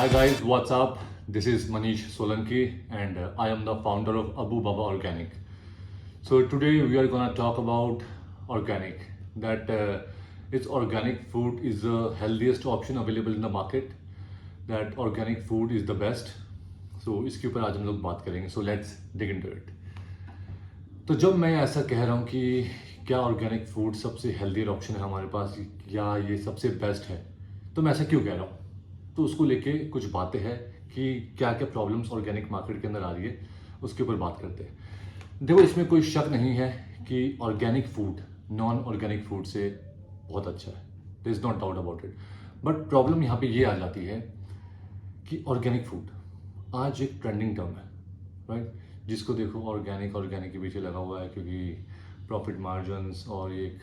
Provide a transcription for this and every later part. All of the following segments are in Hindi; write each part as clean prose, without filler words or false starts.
Hi guys, what's up? This is Manish Solanki and I am the founder of Abu Baba Organic. So today we are gonna talk about organic. That it's organic food is the healthiest option available in the market. That organic food is the best. So इसके ऊपर आज हम लोग बात करेंगे. So let's dig into it. तो जब मैं ऐसा कह रहा हूँ कि क्या ऑर्गेनिक फूड सबसे हेल्दी ऑप्शन है हमारे पास या ये सबसे बेस्ट है, तो मैं ऐसा क्यों कह रहा हूँ, तो उसको लेके कुछ बातें हैं कि क्या क्या प्रॉब्लम्स ऑर्गेनिक मार्केट के अंदर आ रही है, उसके ऊपर बात करते हैं. देखो, इसमें कोई शक नहीं है कि organic food non organic food से बहुत अच्छा है. There is not doubt about it. But problem यहाँ पे ये आ जाती है कि ऑर्गेनिक फूड आज एक ट्रेंडिंग टर्म है, राइट? जिसको देखो ऑर्गेनिक ऑर्गेनिक के पीछे लगा हुआ है क्योंकि प्रॉफिट मार्जिन्स और एक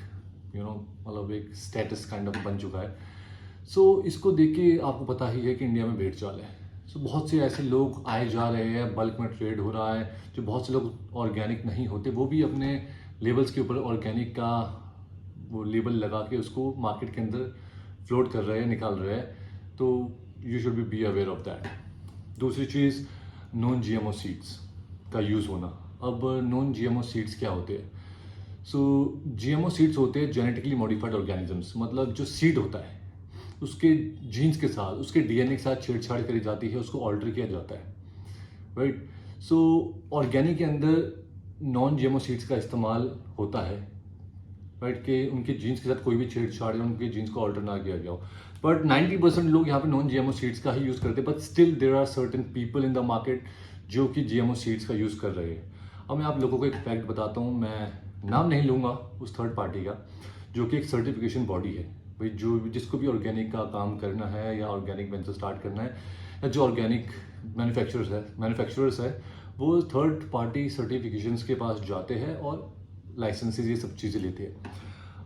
मतलब एक स्टेटस काइंड ऑफ बन चुका है. सो इसको देख के आपको पता ही है कि इंडिया में भेड़ चाल है. सो बहुत से ऐसे लोग आए जा रहे हैं, बल्क में ट्रेड हो रहा है. जो बहुत से लोग ऑर्गेनिक नहीं होते वो भी अपने लेबल्स के ऊपर ऑर्गेनिक का वो लेबल लगा के उसको मार्केट के अंदर फ्लोट कर रहे हैं, निकाल रहे हैं. तो you should be aware of that. दूसरी चीज़, नॉन जीएमओ सीड्स का यूज़ होना. अब नॉन जीएमओ सीड्स क्या होते हैं? सो जीएमओ सीड्स होते हैं जेनेटिकली मॉडिफाइड ऑर्गेनिजम्स. मतलब जो सीड होता है उसके जीन्स के साथ, उसके डीएनए के साथ छेड़छाड़ करी जाती है, उसको ऑल्टर किया जाता है, राइट? सो ऑर्गेनिक के अंदर नॉन जीएमओ सीड्स का इस्तेमाल होता है, राइट? कि उनके जीन्स के साथ कोई भी छेड़छाड़ या उनके जीन्स को ऑल्टर ना किया गया हो. बट 90% लोग यहाँ पे नॉन जीएमओ सीड्स का ही यूज़ करते हैं. But still there are certain people in the market जो कि जीएमओ सीड्स का यूज़ कर रहे हैं. अब मैं आप लोगों को एक फैक्ट बताता हूँ. मैं नाम नहीं लूँगा उस थर्ड पार्टी का, जो कि एक सर्टिफिकेशन बॉडी है भाई. जो जिसको भी ऑर्गेनिक का काम करना है या ऑर्गेनिक वेंचर स्टार्ट करना है या जो ऑर्गेनिक मैन्युफैक्चरर्स है वो थर्ड पार्टी सर्टिफिकेशंस के पास जाते हैं और लाइसेंसेज ये सब चीज़ें लेते हैं.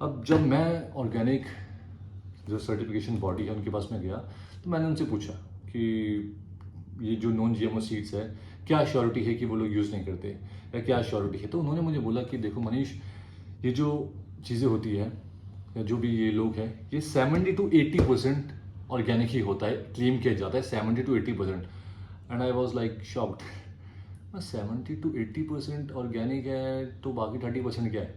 अब जब मैं ऑर्गेनिक जो सर्टिफिकेशन बॉडी है उनके पास में गया तो मैंने उनसे पूछा कि ये जो नॉन जीएमओ सीड्स है क्या श्योरिटी है कि वो लोग यूज़ नहीं करते या क्या श्योरिटी है. तो उन्होंने मुझे बोला कि देखो मनीष, ये जो चीज़ें होती है या जो भी ये लोग हैं ये 70 to 80% ऑर्गेनिक ही होता है, क्लेम किया जाता है 70 to 80%. And I was like shocked. 70 to 80% organic है तो बाकी 30% क्या है,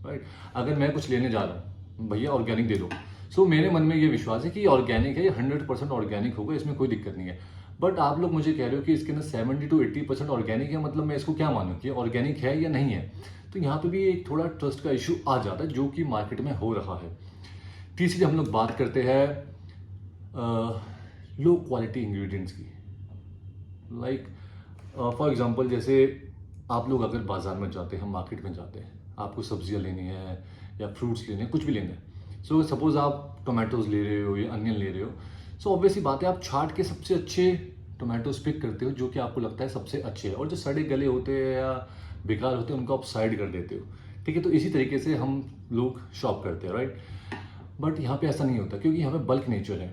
राइट? अगर मैं कुछ लेने जा रहा हूँ, भैया ऑर्गेनिक दे दो, सो मेरे मन में ये विश्वास है कि ये ऑर्गेनिक है, ये 100% ऑर्गेनिक होगा, इसमें कोई दिक्कत नहीं है. बट आप लोग मुझे कह रहे हो कि इसके अंदर 70 to 80% ऑर्गेनिक है, मतलब मैं इसको क्या मानूं कि ऑर्गेनिक है या नहीं है? तो यहाँ पे भी एक थोड़ा ट्रस्ट का इशू आ जाता है जो कि मार्केट में हो रहा है. तीसरी हम लोग बात करते हैं लो क्वालिटी इंग्रेडिएंट्स की. लाइक फॉर एग्जांपल, जैसे आप लोग अगर बाजार में जाते हैं, मार्केट में जाते हैं, आपको सब्जियां लेनी है या फ्रूट्स लेने हैं, कुछ भी लेना है. सो सपोज आप टोमेटोज ले रहे हो या अनियन ले रहे हो. सो ऑब्वियसली बात है, आप छाट के सबसे अच्छे टोमेटोज पिक करते हो जो कि आपको लगता है सबसे अच्छे है, और जो सड़े गले होते हैं या बेकार होते हैं उनको आप साइड कर देते हो. ठीक है, तो इसी तरीके से हम लोग शॉप करते हैं, राइट? बट यहाँ पे ऐसा नहीं होता क्योंकि यहाँ पे बल्क नेचर है.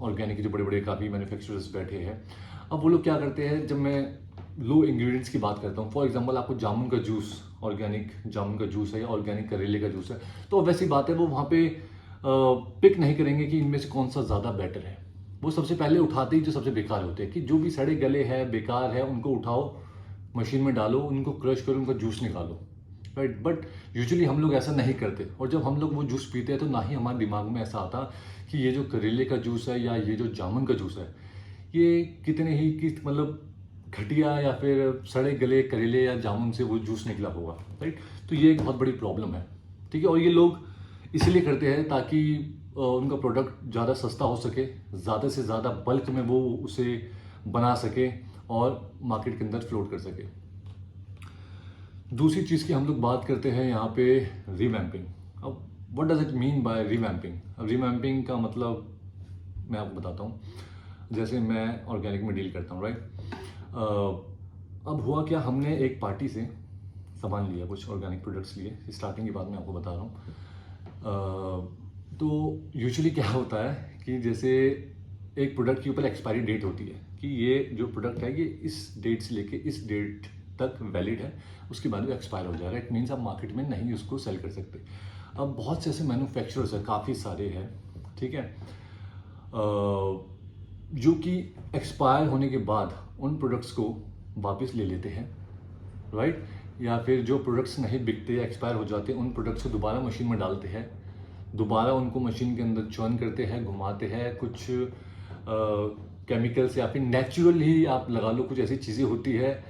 ऑर्गेनिक के जो बड़े बड़े काफ़ी मैन्युफैक्चरर्स बैठे हैं, अब वो लोग क्या करते हैं, जब मैं लो इंग्रेडिएंट्स की बात करता हूँ, फॉर एग्जांपल आपको जामुन का जूस, ऑर्गेनिक जामुन का जूस है या ऑर्गेनिक करेले का जूस है, तो वैसी बात है वो वहाँ पे पिक नहीं करेंगे कि इनमें से कौन सा ज़्यादा बेटर है. वो सबसे पहले उठाते ही जो सबसे बेकार होते हैं कि जो भी सड़े गले हैं, बेकार है, उनको उठाओ, मशीन में डालो, उनको क्रश करो, उनका जूस निकालो, राइट? बट यूजुअली हम लोग ऐसा नहीं करते. और जब हम लोग वो जूस पीते हैं तो ना ही हमारे दिमाग में ऐसा आता कि ये जो करेले का जूस है या ये जो जामुन का जूस है ये कितने ही कि मतलब घटिया या फिर सड़े गले करेले या जामुन से वो जूस निकला होगा, राइट? तो ये एक बहुत बड़ी प्रॉब्लम है, ठीक है. और ये लोग इसलिए करते हैं ताकि उनका प्रोडक्ट ज़्यादा सस्ता हो सके, ज़्यादा से ज़्यादा बल्क में वो उसे बना सके और मार्केट के अंदर फ्लोट कर सके. दूसरी चीज़ की हम लोग बात करते हैं यहाँ पे रिवैम्पिंग. अब what does it mean by revamping? अब रिवैम्पिंग का मतलब मैं आपको बताता हूँ. जैसे मैं ऑर्गेनिक में डील करता हूँ, राइट? अब हुआ क्या, हमने एक पार्टी से सामान लिया, कुछ ऑर्गेनिक प्रोडक्ट्स लिए. स्टार्टिंग की बात मैं आपको बता रहा हूँ. तो यूजुअली क्या होता है कि जैसे एक प्रोडक्ट के ऊपर एक्सपायरी डेट होती है कि ये जो प्रोडक्ट है ये इस डेट से लेके इस डेट तक वैलिड है, उसके बाद वो एक्सपायर हो जाएगा. इट मीन्स आप मार्केट में नहीं उसको सेल कर सकते. अब बहुत से ऐसे मैन्युफैक्चरर्स हैं, काफ़ी सारे हैं, ठीक है. जो कि एक्सपायर होने के बाद उन प्रोडक्ट्स को वापस ले लेते हैं, राइट। या फिर जो प्रोडक्ट्स नहीं बिकते या एक्सपायर हो जाते हैं उन प्रोडक्ट्स को दोबारा मशीन में डालते हैं, दोबारा उनको मशीन के अंदर चर्न करते हैं, घुमाते हैं, कुछ केमिकल्स या फिर नेचुरल ही आप लगा लो, कुछ ऐसी चीज़ें होती है,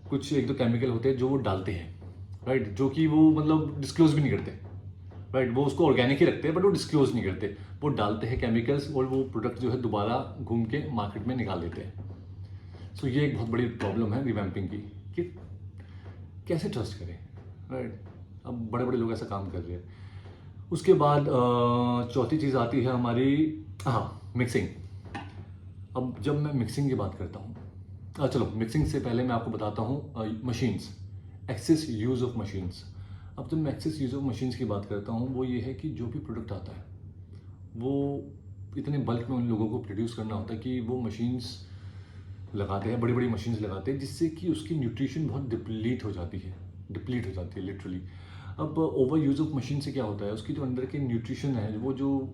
कुछ एक दो केमिकल होते हैं जो वो डालते हैं, राइट, जो कि वो मतलब डिस्क्लोज भी नहीं करते, राइट। वो उसको ऑर्गेनिक ही रखते हैं बट वो डिस्क्लोज नहीं करते, वो डालते हैं केमिकल्स और वो प्रोडक्ट जो है दोबारा घूम के मार्केट में निकाल देते हैं। सो ये एक बहुत बड़ी प्रॉब्लम है रिवैम्पिंग की, कि कैसे ट्रस्ट करें, राइट। अब बड़े बड़े लोग ऐसा काम कर रहे हैं। उसके बाद चौथी चीज़ आती है हमारी, हाँ, मिक्सिंग। अब जब मैं मिक्सिंग की बात करता हूँ, चलो मिक्सिंग से पहले मैं आपको बताता हूँ machines, excess use of machines. अब जब मैं एक्सेस यूज़ ऑफ मशीन्स की बात करता हूँ, वो ये है कि जो भी प्रोडक्ट आता है वो इतने बल्क में उन लोगों को प्रोड्यूस करना होता है कि वो मशीन्स लगाते हैं, बड़ी बड़ी मशीन्स लगाते हैं, जिससे कि उसकी न्यूट्रिशन बहुत डिप्लीट हो जाती है लिटरली। अब ओवर यूज़ ऑफ मशीन से क्या होता है, उसकी जो अंदर के न्यूट्रिशन है, वो जो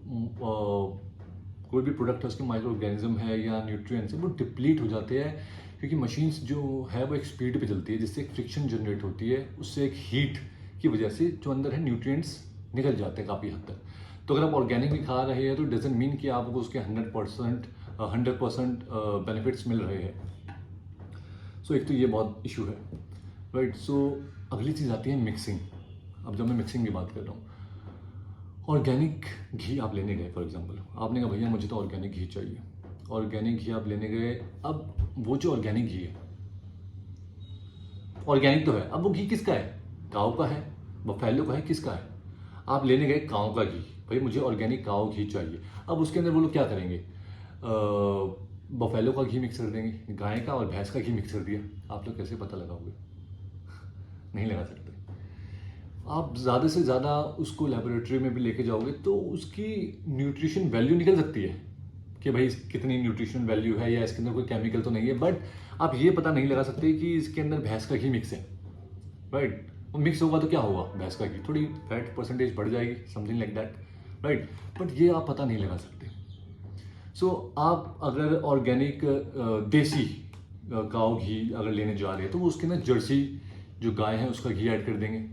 कोई भी प्रोडक्ट है उसके माइक्रो ऑर्गेनिज्म है या न्यूट्रिएंट्स है, वो डिप्लीट हो जाते हैं, क्योंकि मशीन्स जो है वो एक स्पीड पे चलती है, जिससे एक फ्रिक्शन जनरेट होती है, उससे एक हीट की वजह से जो अंदर है न्यूट्रिएंट्स निकल जाते हैं काफ़ी हद तक। तो अगर आप ऑर्गेनिक भी खा रहे हैं तो डजंट मीन कि आपको उसके 100% बेनिफिट्स मिल रहे हैं। सो एक तो ये बहुत इशू है, राइट। सो अगली चीज़ आती है मिक्सिंग। अब जब मैं मिक्सिंग की बात कर रहा हूँ, ऑर्गेनिक घी आप लेने गए, फॉर एग्जांपल आपने कहा भैया मुझे तो ऑर्गेनिक घी चाहिए, ऑर्गेनिक घी आप लेने गए। अब वो जो ऑर्गेनिक घी है, ऑर्गेनिक तो है, अब वो घी किसका है, काऊ का है, बफेलो का है, किसका है। आप लेने गए काऊ का घी, भाई मुझे ऑर्गेनिक काऊ घी चाहिए। अब उसके अंदर वो लोग क्या करेंगे, बफेलो का घी मिक्स कर देंगे, गाय का और भैंस का घी मिक्स कर दिया। आप लोग कैसे पता लगाओगे? नहीं लगा सकते। आप ज़्यादा से ज़्यादा उसको लेबोरेटरी में भी लेके जाओगे तो उसकी न्यूट्रिशन वैल्यू निकल सकती है कि भाई कितनी न्यूट्रिशन वैल्यू है या इसके अंदर कोई केमिकल तो नहीं है, बट आप ये पता नहीं लगा सकते कि इसके अंदर भैंस का घी मिक्स है, राइट। वो मिक्स होगा तो क्या होगा, भैंस का घी थोड़ी फैट परसेंटेज बढ़ जाएगी, something like that, right. But ये आप पता नहीं लगा सकते। सो आप अगर ऑर्गेनिक देसी काऊ घी अगर लेने जा रहे हैं तो वो उसके अंदर जर्सी जो गाय है उसका घी ऐड कर देंगे।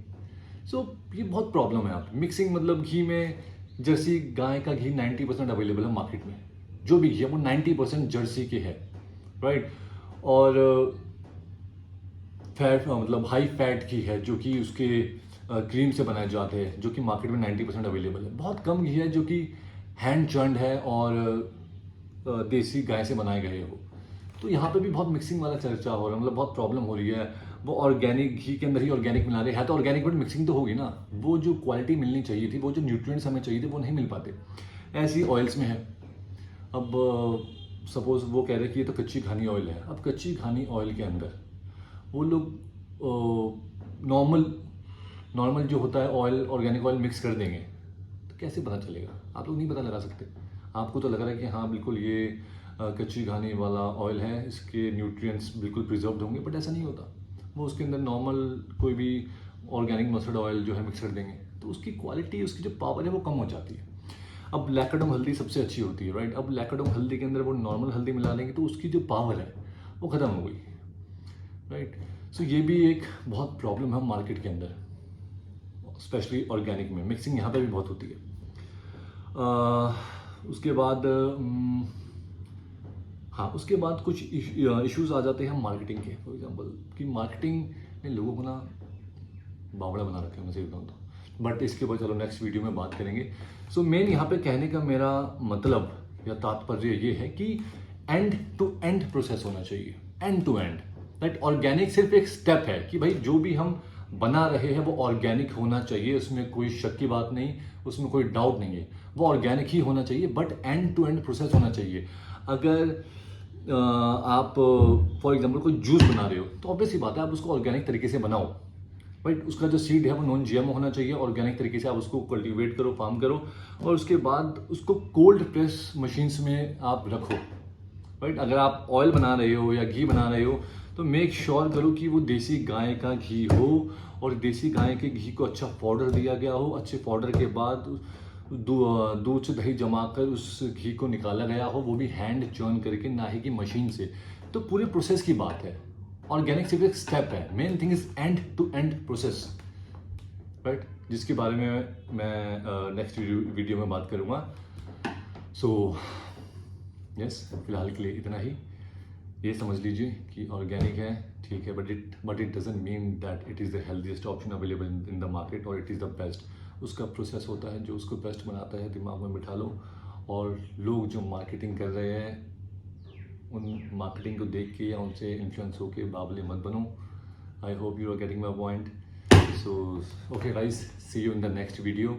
सो ये बहुत प्रॉब्लम है। आप मिक्सिंग मतलब घी में जर्सी गाय का घी 90% अवेलेबल है मार्केट में, जो भी घी है वो 90% जर्सी के है, राइट। और फैट मतलब हाई फैट घी है जो कि उसके क्रीम से बनाए जाते हैं, जो कि मार्केट में 90% अवेलेबल है। बहुत कम घी है जो कि हैंड चर्न्ड है और देसी गाय से बनाए गए हो। तो यहाँ पे भी बहुत मिक्सिंग वाला चर्चा हो रहा है, मतलब बहुत प्रॉब्लम हो रही है। वो ऑर्गेनिक घी के अंदर ही ऑर्गेनिक मिला रहे हैं, तो ऑर्गेनिक बट मिक्सिंग तो होगी ना। वो जो क्वालिटी मिलनी चाहिए थी, वो जो न्यूट्रिएंट्स हमें चाहिए थे वो नहीं मिल पाते। ऐसी ऑयल्स में है। अब सपोज वो कह रहे हैं कि ये तो कच्ची घानी ऑयल है। अब कच्ची घानी ऑयल के अंदर वो लोग नॉर्मल जो होता है ऑयल, ऑर्गेनिक ऑयल मिक्स कर देंगे, तो कैसे पता चलेगा? आप लोग नहीं पता लगा सकते। आपको तो लग रहा है कि हाँ बिल्कुल ये कच्ची घानी वाला ऑयल है, इसके न्यूट्रिएंट्स बिल्कुल प्रिजर्व्ड होंगे, बट ऐसा नहीं होता। वो उसके अंदर नॉर्मल कोई भी ऑर्गेनिक मस्टर्ड ऑयल जो है मिक्स कर देंगे, तो उसकी क्वालिटी, उसकी जो पावर है वो कम हो जाती है। अब लैक्टोडर्म हल्दी सबसे अच्छी होती है, राइट। अब लैक्टोडर्म हल्दी के अंदर वो नॉर्मल हल्दी मिला लेंगे तो उसकी जो पावर है वो ख़त्म हो गई, राइट। सो ये भी एक बहुत प्रॉब्लम है मार्केट के अंदर, स्पेशली ऑर्गेनिक में। मिक्सिंग यहाँ पे भी बहुत होती है। उसके बाद हाँ, उसके बाद कुछ इश्यूज आ जाते हैं मार्केटिंग के। फॉर एग्जांपल कि मार्केटिंग ने लोगों को ना बावड़ा बना रखे हैं, मैं सही बताऊँ तो। बट इसके ऊपर चलो नेक्स्ट वीडियो में बात करेंगे। सो मेन यहाँ पे कहने का मेरा मतलब या तात्पर्य ये है कि एंड टू एंड प्रोसेस होना चाहिए, end to end, right. Organic सिर्फ एक स्टेप है कि भाई जो भी हम बना रहे हैं वो ऑर्गेनिक होना चाहिए, उसमें कोई शक की बात नहीं, उसमें कोई डाउट नहीं है, वो ऑर्गेनिक ही होना चाहिए, but end to end process होना चाहिए। अगर आप फॉर एग्जांपल कोई जूस बना रहे हो तो ऑब्वियस ही बात है आप उसको ऑर्गेनिक तरीके से बनाओ, राइट। उसका जो सीड है वो नॉन जीएमओ होना चाहिए, ऑर्गेनिक तरीके से आप उसको कल्टीवेट करो, फार्म करो, और उसके बाद उसको कोल्ड प्रेस मशीन्स में आप रखो, राइट। अगर आप ऑयल बना रहे हो या घी बना रहे हो तो मेक श्योर करो कि वो देसी गाय का घी हो, और देसी गाय के घी को अच्छा पाउडर दिया गया हो। अच्छे पाउडर के बाद दूध से दही जमा कर उस घी को निकाला गया हो, वो भी हैंड चर्न करके, ना ही कि मशीन से। तो पूरे प्रोसेस की बात है। ऑर्गेनिक सिर्फ एक स्टेप है, main thing is end to end process, right, जिसके बारे में मैं नेक्स्ट वीडियो में बात करूँगा। सो यस, फिलहाल के लिए इतना ही। ये समझ लीजिए कि ऑर्गेनिक है, ठीक है, but it doesn't mean that it is the healthiest option available in the market और इट इज़ द बेस्ट। उसका प्रोसेस होता है जो उसको बेस्ट बनाता है, दिमाग में बिठा लो। और लोग जो मार्केटिंग कर रहे हैं, उन मार्केटिंग को देख के या उनसे इन्फ्लुएंस होके बावले मत बनो। I hope you are getting my point. So okay guys, see you in the next video.